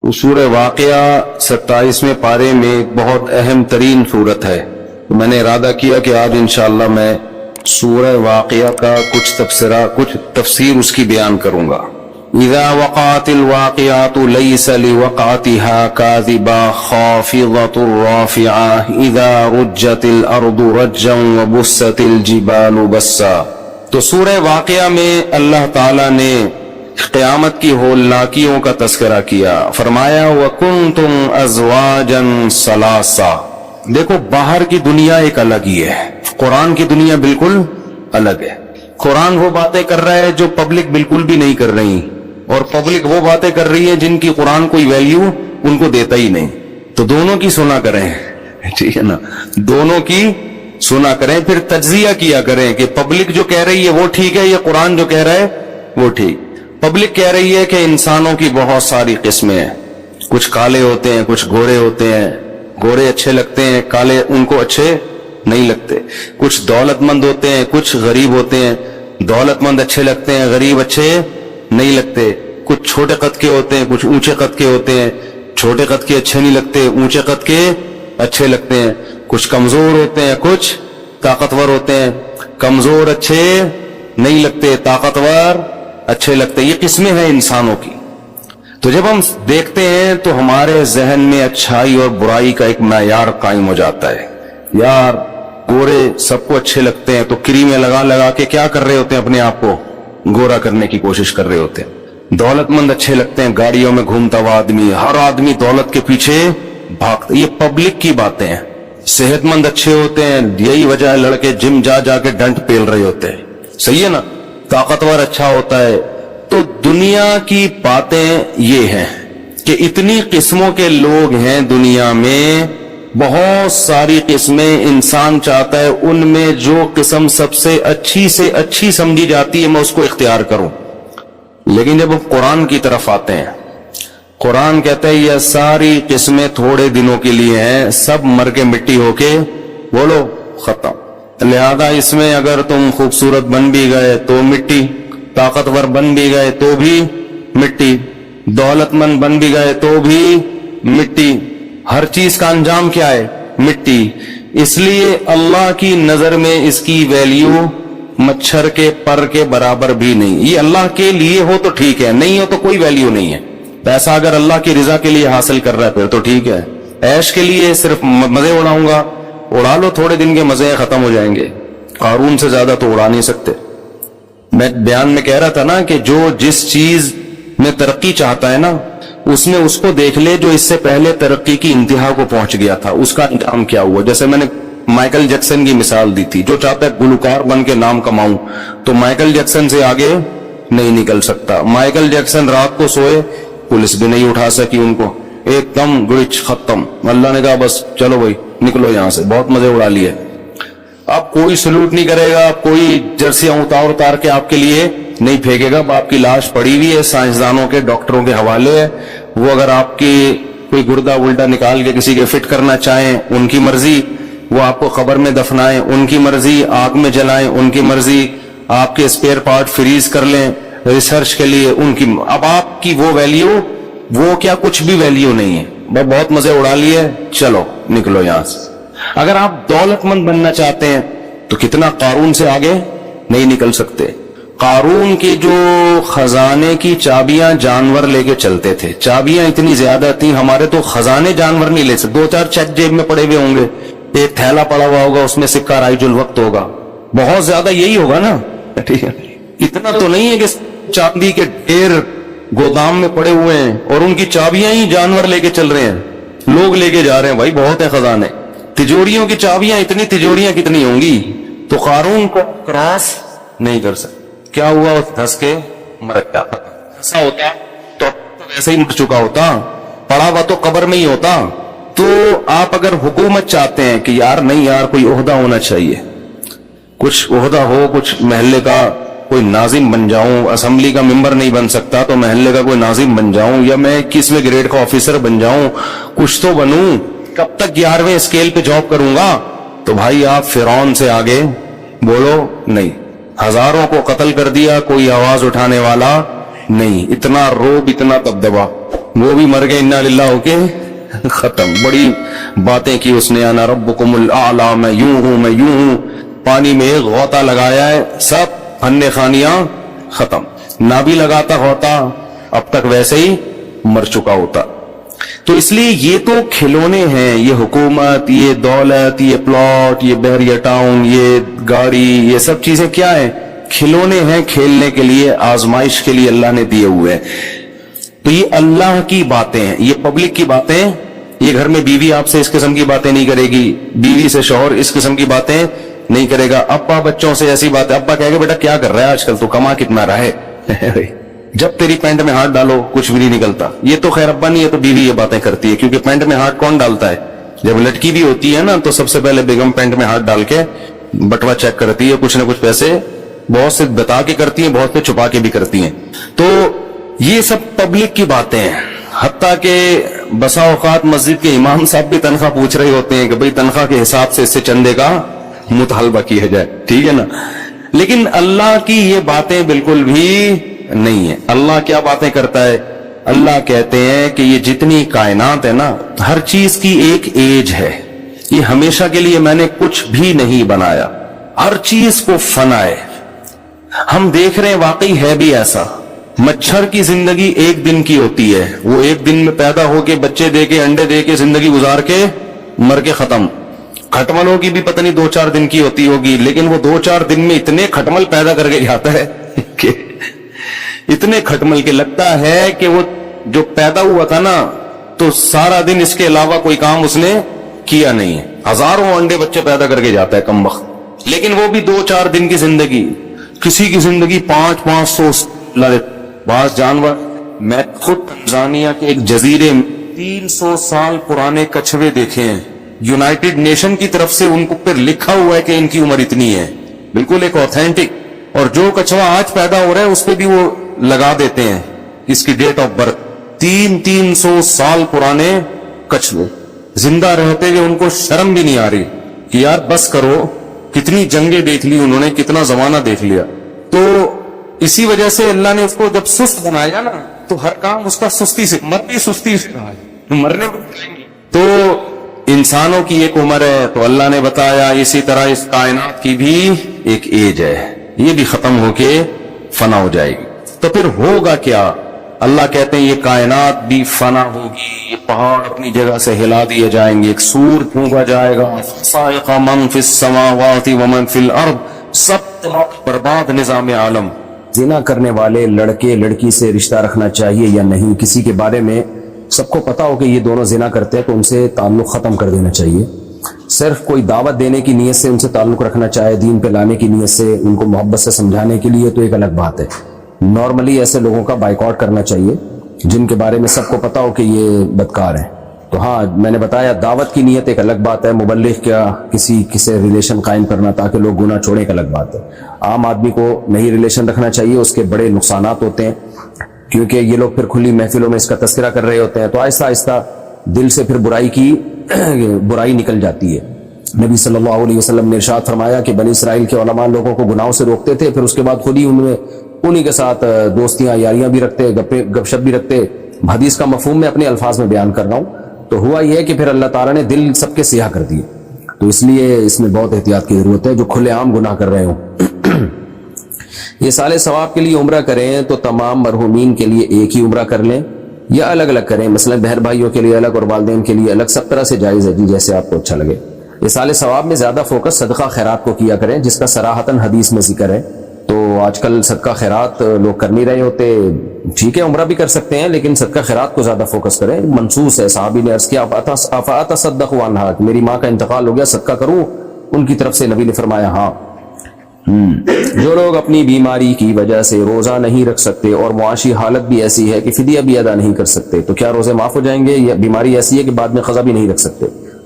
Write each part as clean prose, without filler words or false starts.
تو سورہ واقعہ 27ویں پارے میں ایک بہت اہم ترین صورت ہے. تو میں نے ارادہ کیا کہ آج انشاءاللہ میں سورہ واقعہ کا کچھ تفسیرہ کچھ تفسیر اس کی بیان کروں گا. اذا وقعت الواقعات ليس لوقعتها كاذبة خافضة رافعة اذا رجت الارض رجا وبست الجبال بسا. تو سورہ واقعہ میں اللہ تعالی نے قیامت کی ہولناکیوں کا تذکرہ کیا. فرمایا وَكُنْتُمْ أَزْوَاجًا ثَلَاثًا. دیکھو باہر کی دنیا ایک الگ ہی ہے, قرآن کی دنیا بالکل الگ ہے. قرآن وہ باتیں کر رہا ہے جو پبلک بالکل بھی نہیں کر رہی, اور پبلک وہ باتیں کر رہی ہے جن کی قرآن کوئی ویلیو ان کو دیتا ہی نہیں. تو دونوں کی سنا کریں, ٹھیک ہے نا, دونوں کی سنا کریں, پھر تجزیہ کیا کریں کہ پبلک جو کہہ رہی ہے وہ ٹھیک ہے یا قرآن جو کہہ رہا ہے وہ ٹھیک. پبلک کہہ رہی ہے کہ انسانوں کی بہت ساری قسمیں ہیں, کچھ کالے ہوتے ہیں, کچھ گورے ہوتے ہیں, گورے اچھے لگتے ہیں, کالے ان کو اچھے نہیں لگتے. کچھ دولت مند ہوتے ہیں, کچھ غریب ہوتے ہیں, دولت مند اچھے لگتے ہیں, غریب اچھے نہیں لگتے. کچھ چھوٹے قد کے ہوتے ہیں, کچھ اونچے قد کے ہوتے ہیں, چھوٹے قد کے اچھے نہیں لگتے, اونچے قد کے اچھے لگتے ہیں. کچھ کمزور ہوتے ہیں, کچھ طاقتور ہوتے ہیں, کمزور اچھے نہیں لگتے, طاقتور اچھے لگتے. یہ قسمیں ہیں انسانوں کی. تو جب ہم دیکھتے ہیں تو ہمارے ذہن میں اچھائی اور برائی کا ایک معیار قائم ہو جاتا ہے. یار گورے سب کو اچھے لگتے ہیں, تو کریمیں لگا لگا کے کیا کر رہے ہوتے ہیں, اپنے آپ کو گورا کرنے کی کوشش کر رہے ہوتے ہیں. دولت مند اچھے لگتے ہیں, گاڑیوں میں گھومتا ہوا آدمی, ہر آدمی دولت کے پیچھے بھاگتا. یہ پبلک کی باتیں ہیں. صحت مند اچھے ہوتے ہیں, یہی وجہ ہے لڑکے جم جا جا کے ڈنڈ پیل رہے ہوتے ہیں, صحیح ہے نا. طاقتور اچھا ہوتا ہے. تو دنیا کی باتیں یہ ہیں کہ اتنی قسموں کے لوگ ہیں دنیا میں, بہت ساری قسمیں. انسان چاہتا ہے ان میں جو قسم سب سے اچھی سمجھی جاتی ہے میں اس کو اختیار کروں. لیکن جب ہم قرآن کی طرف آتے ہیں, قرآن کہتا ہے یہ ساری قسمیں تھوڑے دنوں کے لیے ہیں, سب مر کے مٹی ہو کے بولو ختم. لہذا اس میں اگر تم خوبصورت بن بھی گئے تو مٹی, طاقتور بن بھی گئے تو بھی مٹی, دولت مند بن بھی گئے تو بھی مٹی. ہر چیز کا انجام کیا ہے, مٹی. اس لیے اللہ کی نظر میں اس کی ویلیو مچھر کے پر کے برابر بھی نہیں. یہ اللہ کے لیے ہو تو ٹھیک ہے, نہیں ہو تو کوئی ویلیو نہیں ہے. پیسہ اگر اللہ کی رضا کے لیے حاصل کر رہا ہے پھر تو ٹھیک ہے. عیش کے لیے صرف مزے اڑاؤں گا, اڑا لو, تھوڑے دن کے مزے ختم ہو جائیں گے. قارون سے زیادہ تو اڑا نہیں سکتے. میں بیان میں کہہ رہا تھا نا کہ جو جس چیز میں ترقی چاہتا ہے نا, اس میں اس کو دیکھ لے جو اس سے پہلے ترقی کی انتہا کو پہنچ گیا تھا, اس کا انجام کیا ہوا. جیسے میں نے مائیکل جیکسن کی مثال دی تھی, جو چاہتا ہے گلوکار بن کے نام کماؤں تو مائیکل جیکسن سے آگے نہیں نکل سکتا. مائیکل جیکسن رات کو سوئے, پولیس بھی نہیں اٹھا سکی ان کو, ایک دم گلچ ختم. اللہ نے کہا بس چلو بھائی نکلو یہاں سے, بہت مزے اڑا لیے. اب کوئی سلوٹ نہیں کرے گا, کوئی جرسیاں اتار کے آپ کے لیے نہیں پھینکے گا. آپ کی لاش پڑی ہوئی ہے, سائنسدانوں کے ڈاکٹروں کے حوالے ہے. وہ اگر آپ کی کوئی گردہ الٹا نکال کے کسی کے فٹ کرنا چاہیں ان کی مرضی, وہ آپ کو قبر میں دفنائیں ان کی مرضی, آگ میں جلائیں ان کی مرضی, آپ کے اسپیئر پارٹ فریز کر لیں ریسرچ کے لیے ان کی. اب آپ کی وہ ویلیو, وہ کیا کچھ بھی ویلیو نہیں ہے. بہت مزے اڑا لیے, چلو نکلو یہاں سے. اگر آپ دولت مند بننا چاہتے ہیں تو کتنا قارون سے آگے نہیں نکل سکتے. قارون کی جو خزانے کی چابیاں جانور لے کے چلتے تھے, چابیاں اتنی زیادہ تھیں, ہمارے تو خزانے جانور نہیں لے سکتے. 2-4 چیک جیب میں پڑے ہوئے ہوں گے, ایک تھیلا پڑا ہوا ہوگا اس میں سکہ رائج الوقت ہوگا, بہت زیادہ یہی ہوگا نا, ٹھیک ہے. اتنا تو نہیں ہے کہ چاندی کے ڈھیر گودام میں پڑے ہوئے ہیں اور ان کی چابیاں ہی جانور لے کے چل رہے ہیں, لوگ لے کے جا رہے ہیں. بھائی بہت ہے خزانے. تجوریوں کی چابیاں, اتنی تجوریاں کتنی ہوں گی. تو قارون کو کراس نہیں کر سکتے. کیا ہوا, دھس کے مر گیا. ایسا ہوتا تو ویسے ہی مر چکا ہوتا, پڑا ہوا تو قبر میں ہی ہوتا. تو آپ اگر حکومت چاہتے ہیں کہ یار نہیں یار کوئی عہدہ ہونا چاہیے, کچھ عہدہ ہو, کچھ محلے کا کوئی ناظم بن جاؤں, اسمبلی کا ممبر نہیں بن سکتا تو محلے کا کوئی ناظم بن جاؤں, یا میں 21ویں گریڈ کا آفیسر بن جاؤں, کچھ تو بنوں, کب تک 11ویں اسکیل پہ جاب کروں گا. تو بھائی آپ فرعون سے آگے بولو نہیں. ہزاروں کو قتل کر دیا, کوئی آواز اٹھانے والا نہیں. اتنا روب, اتنا دبدبا. وہ بھی مر گئے انا للہ ہو کے ختم. بڑی باتیں کی اس نے, انا ربکم الاعلی, میں یوں ہوں میں یوں ہوں, پانی میں ایک غوطہ لگایا ہے, سب پھنے خانیاں ختم. نہ بھی لگاتا ہوتا اب تک ویسے ہی مر چکا ہوتا. تو اس لیے یہ تو کھلونے ہیں, یہ حکومت, یہ دولت, یہ پلاٹ, یہ بحریہ ٹاؤن, یہ گاڑی, یہ سب چیزیں کیا ہیں؟ کھلونے ہیں کھیلنے کے لیے, آزمائش کے لیے اللہ نے دیے ہوئے ہیں. تو یہ اللہ کی باتیں ہیں, یہ پبلک کی باتیں. یہ گھر میں بیوی آپ سے اس قسم کی باتیں نہیں کرے گی, بیوی سے شوہر اس قسم کی باتیں نہیں کرے گا, ابا بچوں سے ایسی باتیں. ابا کہے گا بیٹا کیا کر رہا ہے آج کل, تو کما کتنا رہا ہے جب تیری پینٹ میں ہاتھ ڈالو کچھ بھی نہیں نکلتا. یہ تو خیر ابا نہیں, ہے تو بیوی یہ باتیں کرتی ہے, کیونکہ پینٹ میں ہاتھ کون ڈالتا ہے؟ جب لٹکی بھی ہوتی ہے نا تو سب سے پہلے بیگم پینٹ میں ہاتھ ڈال کے بٹوا چیک کرتی ہے, کچھ نہ کچھ پیسے بہت سے بتا کے کرتی ہیں, بہت سے چھپا کے بھی کرتی ہیں. تو یہ سب پبلک کی باتیں ہیں. حتیٰ کہ بسا اوقات مسجد کے امام صاحب بھی تنخواہ پوچھ رہے ہوتے ہیں کہ بھئی تنخواہ کے حساب سے اس سے چندے کا مطالبہ کیا جائے, ٹھیک ہے نا. لیکن اللہ کی یہ باتیں بالکل بھی نہیں ہے. اللہ کیا باتیں کرتا ہے؟ اللہ کہتے ہیں کہ یہ جتنی کائنات ہے نا, ہر چیز کی ایک ایج ہے. یہ ہمیشہ کے لیے میں نے کچھ بھی نہیں بنایا, ہر چیز کو فنا ہے. ہم دیکھ رہے ہیں واقعی ہے بھی ایسا. مچھر کی زندگی ایک دن کی ہوتی ہے, وہ ایک دن میں پیدا ہو کے بچے دے کے انڈے دے کے زندگی گزار کے مر کے ختم. کھٹملوں کی بھی پتہ نہیں 2-4 دن کی ہوتی ہوگی, لیکن وہ 2-4 دن میں اتنے کھٹمل پیدا کر کے جاتا ہے کہ اتنے کھٹمل کے لگتا ہے کہ وہ جو پیدا ہوا تھا نا تو سارا دن اس کے علاوہ کوئی کام اس نے کیا نہیں ہے. ہزاروں انڈے بچے پیدا کر کے جاتا ہے کمبخت, لیکن وہ بھی 2-4 دن کی زندگی. کسی کی زندگی 500-500. بعض جانور, میں خود تنزانیہ کے ایک جزیرے میں 300 سال پرانے کچھوے دیکھے ہیں. یونائٹڈ نیشن کی طرف سے ان کو پر لکھا ہوا ہے کہ ان کی عمر اتنی ہے, بالکل ایک اوتھینٹک. اور جو کچھوا آج پیدا ہو رہا ہے اس پہ بھی وہ لگا دیتے ہیں اس کی ڈیٹ آف برتھ. 300 سال پرانے کچھوے زندہ رہتے ہوئے ان کو شرم بھی نہیں آ رہی کہ یار بس کرو, کتنی جنگیں دیکھ لی انہوں نے, کتنا زمانہ دیکھ لیا. تو اسی وجہ سے اللہ نے اس کو جب سست بنایا نا تو ہر کام اس کا سستی سے, مر بھی سستی سے رہا ہے, مرنے بھی. تو انسانوں کی ایک عمر ہے, تو اللہ نے بتایا اسی طرح اس کائنات کی بھی ایک ایج ہے, یہ بھی ختم ہو کے فنا ہو جائے گی. تو پھر ہوگا کیا؟ اللہ کہتے ہیں یہ کائنات بھی فنا ہوگی, یہ پہاڑ اپنی جگہ سے ہلا دیے جائیں گے, ایک سور پھونکا جائے گا, صاعق من فی السماوات ومن فی الارض, سب برباد نظام عالم. زنا کرنے والے لڑکے لڑکی سے رشتہ رکھنا چاہیے یا نہیں, کسی کے بارے میں سب کو پتا ہو کہ یہ دونوں زنا کرتے ہیں تو ان سے تعلق ختم کر دینا چاہیے. صرف کوئی دعوت دینے کی نیت سے ان سے تعلق رکھنا چاہے, دین پہ لانے کی نیت سے, ان کو محبت سے سمجھانے کے لیے, تو ایک الگ بات ہے. نارملی ایسے لوگوں کا بائیکاٹ کرنا چاہیے جن کے بارے میں سب کو پتا ہو کہ یہ بدکار ہیں. تو ہاں میں نے بتایا دعوت کی نیت ایک الگ بات ہے, مبلغ کیا کسی سے ریلیشن قائم کرنا تاکہ لوگ گناہ چھوڑیں ایک الگ بات ہے. عام آدمی کو نہیں ریلیشن رکھنا چاہیے, اس کے بڑے نقصانات ہوتے ہیں, کیونکہ یہ لوگ پھر کھلی محفلوں میں اس کا تذکرہ کر رہے ہوتے ہیں تو آہستہ آہستہ دل سے پھر برائی نکل جاتی ہے. نبی صلی اللہ علیہ وسلم نے ارشاد فرمایا کہ بنی اسرائیل کے علماء لوگوں کو گناہوں سے روکتے تھے, پھر اس کے بعد خود ہی انہی کے ساتھ دوستیاں یاریاں بھی رکھتے, گپ شپ بھی رکھتے. حدیث کا مفہوم میں اپنے الفاظ میں بیان کر رہا ہوں. تو ہوا یہ کہ پھر اللہ تعالیٰ نے دل سب کے سیاہ کر دیے, تو اس لیے اس میں بہت احتیاط کی ضرورت ہے جو کھلے عام گناہ کر رہے ہوں. یہ سال ثواب کے لیے عمرہ کریں تو تمام مرحومین کے لیے ایک ہی عمرہ کر لیں یا الگ الگ کریں, مثلا بہن بھائیوں کے لیے الگ اور والدین کے لیے الگ, سب طرح سے جائز ہے جی, جیسے آپ کو اچھا لگے. یہ سال ثواب میں زیادہ فوکس صدقہ خیرات کو کیا کریں جس کا صراحتاً حدیث میں ذکر ہے. تو آج کل صدقہ خیرات لوگ کر نہیں رہے ہوتے, ٹھیک ہے عمرہ بھی کر سکتے ہیں لیکن صدقہ خیرات کو زیادہ فوکس کریں. منصوص ہے, صحابی نے عرض کیا افاتصدق عنہا, میری ماں کا انتقال ہو گیا صدقہ کروں, ان کی طرف سے نبی نے فرمایا ہاں. جو لوگ اپنی بیماری کی وجہ سے روزہ نہیں رکھ سکتے اور معاشی حالت بھی ایسی ہے کہ فدیہ بھی ادا نہیں کر سکتے, تو کیا روزے معاف ہو جائیں گے؟ یا بیماری ایسی ہے کہ بعد میں قضا بھی نہیں رکھ سکتے؟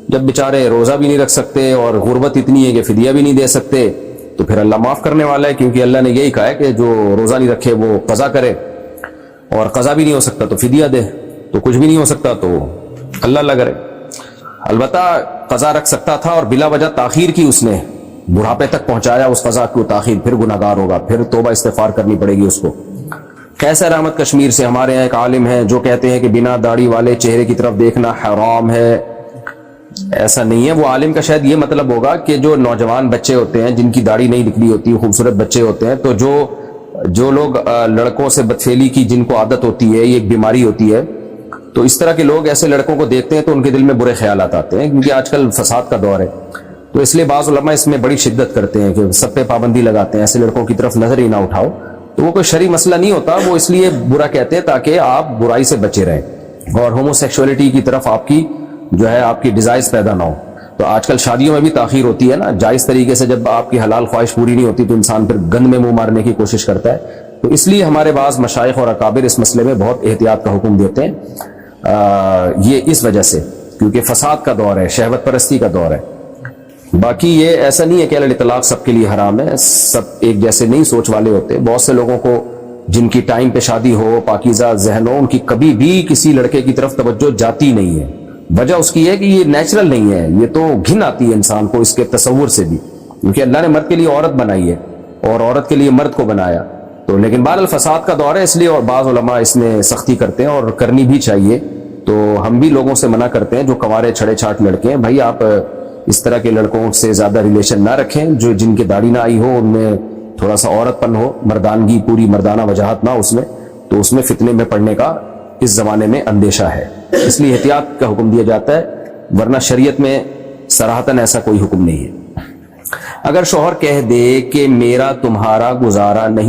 جب بیچارے روزہ بھی نہیں رکھ سکتے اور غربت اتنی ہے کہ فدیہ بھی نہیں دے سکتے, تو پھر اللہ معاف کرنے والا ہے, کیونکہ اللہ نے یہی کہا ہے کہ جو روزہ نہیں رکھے وہ قضا کرے, اور قضا بھی نہیں ہو سکتا تو فدیہ دے, تو کچھ بھی نہیں ہو سکتا تو اللہ کرے. البتہ قضا رکھ سکتا تھا اور بلا وجہ تاخیر کی اس نے, بڑھاپے تک پہنچایا اس قضا کو تاخیر, پھر گناہگار ہوگا, پھر توبہ استغفار کرنی پڑے گی اس کو. قیصر احمد کشمیر سے ہمارے یہاں ایک عالم ہیں جو کہتے ہیں کہ بنا داڑھی والے چہرے کی طرف دیکھنا حرام ہے. ایسا نہیں ہے. وہ عالم کا شاید یہ مطلب ہوگا کہ جو نوجوان بچے ہوتے ہیں جن کی داڑھی نہیں نکلی ہوتی, خوبصورت بچے ہوتے ہیں, تو جو لوگ لڑکوں سے بدفعلی کی جن کو عادت ہوتی ہے, یہ ایک بیماری ہوتی ہے, تو اس طرح کے لوگ ایسے لڑکوں کو دیکھتے ہیں تو ان کے دل میں برے خیالات آتے ہیں, کیونکہ آج کل فساد کا دور ہے. تو اس لیے بعض علماء اس میں بڑی شدت کرتے ہیں کہ سب پہ پابندی لگاتے ہیں, ایسے لڑکوں کی طرف نظر ہی نہ اٹھاؤ. تو وہ کوئی شرعی مسئلہ نہیں ہوتا, وہ اس لیے برا کہتے ہیں تاکہ آپ برائی سے بچے رہیں اور ہومو سیکشولیٹی کی طرف آپ کی جو ہے آپ کی ڈیزائرز پیدا نہ ہو. تو آج کل شادیوں میں بھی تاخیر ہوتی ہے نا, جائز طریقے سے جب آپ کی حلال خواہش پوری نہیں ہوتی تو انسان پھر گند میں منہ مارنے کی کوشش کرتا ہے. تو اس لیے ہمارے بعض مشائخ اور اکابر اس مسئلے میں بہت احتیاط کا حکم دیتے ہیں, یہ اس وجہ سے کیونکہ فساد کا دور ہے, شہوت پرستی کا دور ہے. باقی یہ ایسا نہیں ہے کہ اہل طلاق سب کے لیے حرام ہے, سب ایک جیسے نہیں سوچ والے ہوتے. بہت سے لوگوں کو جن کی ٹائم پہ شادی ہو, پاکیزہ ذہن ہو, ان کی کبھی بھی کسی لڑکے کی طرف توجہ جاتی نہیں ہے. وجہ اس کی ہے کہ یہ نیچرل نہیں ہے, یہ تو گھن آتی ہے انسان کو اس کے تصور سے بھی, کیونکہ اللہ نے مرد کے لیے عورت بنائی ہے اور عورت کے لیے مرد کو بنایا. تو لیکن بہرحال فساد کا دور ہے, اس لیے اور بعض علماء اس میں سختی کرتے ہیں اور کرنی بھی چاہیے. تو ہم بھی لوگوں سے منع کرتے ہیں جو کنوارے چھڑے چھاٹ لڑکے ہیں, بھائی آپ اس طرح کے لڑکوں سے زیادہ ریلیشن نہ رکھیں. جو جن کے داڑھی نہ آئی ہو, ان میں تھوڑا سا عورت پن ہو, مردانگی پوری مردانہ وجاہت نہ اس میں, تو اس میں فتنے میں پڑنے کا اس زمانے میں اندیشہ ہے. اس لیے احتیاط کا حکم دیا جاتا ہے, ورنہ شریعت میں صراحتاً ایسا کوئی حکم نہیں ہے. اگر شوہر کہہ دے کہ میرا تمہارا گزارا نہیں